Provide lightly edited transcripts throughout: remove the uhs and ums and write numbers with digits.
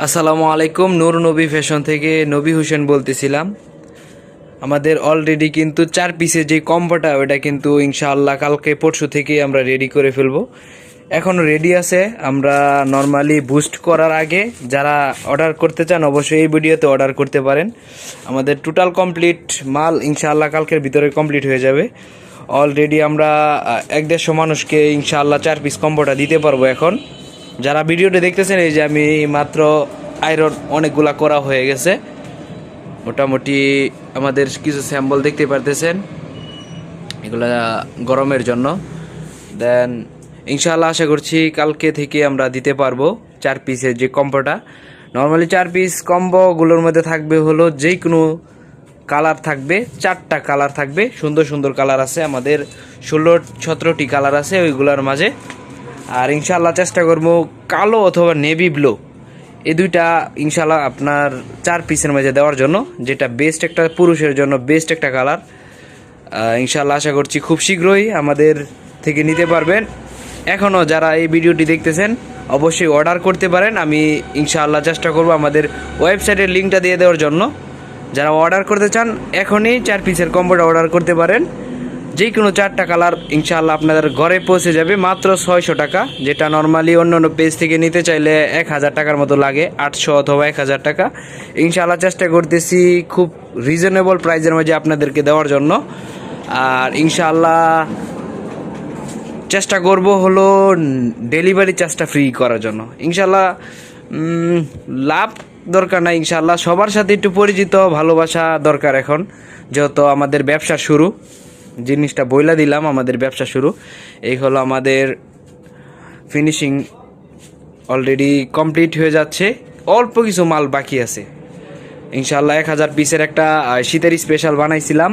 আসসালামু আলাইকুম, নূর নবী ফ্যাশন থেকে নবী হোসেন বলতেছিলাম। আমাদের অলরেডি কিন্তু 4 পিসের যে কম্বোটা ওটা কিন্তু ইনশাআল্লাহ কালকে পরশু থেকেই আমরা রেডি করে ফেলবো। এখনও রেডি আছে। আমরা নর্মালি বুস্ট করার আগে যারা অর্ডার করতে চান অবশ্যই এই ভিডিওতে অর্ডার করতে পারেন। আমাদের টোটাল কমপ্লিট মাল ইনশাআল্লাহ কালকের ভিতরে কমপ্লিট হয়ে যাবে। অলরেডি আমরা 150 মানুষকে ইনশাআল্লাহ 4 পিস কম্বোটা দিতে পারবো। এখন যারা ভিডিওটা দেখতেছেন, এই যে আমি মাত্র আয়রন অনেকগুলা করা হয়ে গেছে। মোটামুটি আমাদের কিছু স্যাম্পল দেখতে পারতেছেন, এগুলা গরমের জন্য। দেন ইনশাআল্লাহ আশা করছি কালকে থেকে আমরা দিতে পারবো 4 পিসের যে কম্বোটা। নর্মালি 4 পিস কম্বোগুলোর মধ্যে থাকবে হলো যেই কোনো কালার থাকবে, 4টা কালার থাকবে। সুন্দর সুন্দর কালার আছে আমাদের, 16-17টি কালার আছে ওইগুলোর মাঝে। আর ইনশাআল্লাহ চেষ্টা করবো কালো অথবা নেভি ব্লু এই দুইটা ইনশাআল্লাহ আপনার 4 পিসের মাঝে দেওয়ার জন্য, যেটা বেস্ট একটা পুরুষের জন্য বেস্ট একটা কালার। ইনশাআল্লাহ আশা করছি খুব শীঘ্রই আমাদের থেকে নিতে পারবেন। এখনও যারা এই ভিডিওটি দেখতেছেন অবশ্যই অর্ডার করতে পারেন। আমি ইনশাআল্লাহ চেষ্টা করব আমাদের ওয়েবসাইটের লিঙ্কটা দিয়ে দেওয়ার জন্য। যারা অর্ডার করতে চান এখনই 4 পিসের কম্বোটা অর্ডার করতে পারেন। যে কোনো 4টা কালার ইনশাআল্লাহ আপনাদের ঘরে পৌঁছে যাবে মাত্র 600 টাকা, যেটা নর্মালি অন্য অন্য পেজ থেকে নিতে চাইলে 1000 টাকার মতো লাগে, 800 অথবা 1000 টাকা। ইনশাআল্লাহ চেষ্টা করতেছি খুব রিজনেবল প্রাইসের মধ্যে আপনাদেরকে দেওয়ার জন্য। আর ইনশাআল্লাহ চেষ্টা করব হলো ডেলিভারি চার্জটা ফ্রি করার জন্য। ইনশাআল্লাহ লাভ দরকার নাই, ইনশাআল্লাহ সবার সাথে একটু পরিচিত ভালোবাসা দরকার এখন, যেহেতু আমাদের ব্যবসা শুরু। জিনিসটা বইলা দিলাম, আমাদের ব্যবসা শুরু। এই হলো আমাদের ফিনিশিং অলরেডি কমপ্লিট হয়ে যাচ্ছে, অল্প কিছু মাল বাকি আছে। ইনশাআল্লাহ 1000 পিসের একটা শীতের স্পেশাল বানাইছিলাম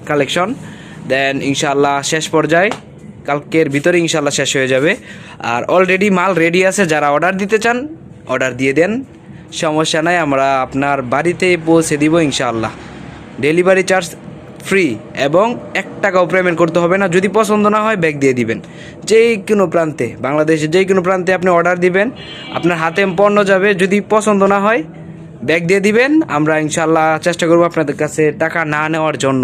কালেকশন। দেন ইনশাআল্লাহ শেষ পর্যায়ে কালকের ভিতরে ইনশাআল্লাহ শেষ হয়ে যাবে। আর অলরেডি মাল রেডি আছে, যারা অর্ডার দিতে চান অর্ডার দিয়ে দেন, সমস্যা নাই, আমরা আপনার বাড়িতে পৌঁছে দিব ইনশাআল্লাহ। ডেলিভারি চার্জ ফ্রি এবং 1 টাকাও পেমেন্ট করতে হবে না। যদি পছন্দ না হয় ব্যাগ দিয়ে দিবেন। যেই কোনো প্রান্তে, বাংলাদেশের যেই কোনো প্রান্তে আপনি অর্ডার দিবেন, আপনার হাতে পণ্য যাবে। যদি পছন্দ না হয় ব্যাগ দিয়ে দিবেন, আমরা ইনশাআল্লাহ চেষ্টা করব আপনাদের কাছে টাকা না নেওয়ার জন্য।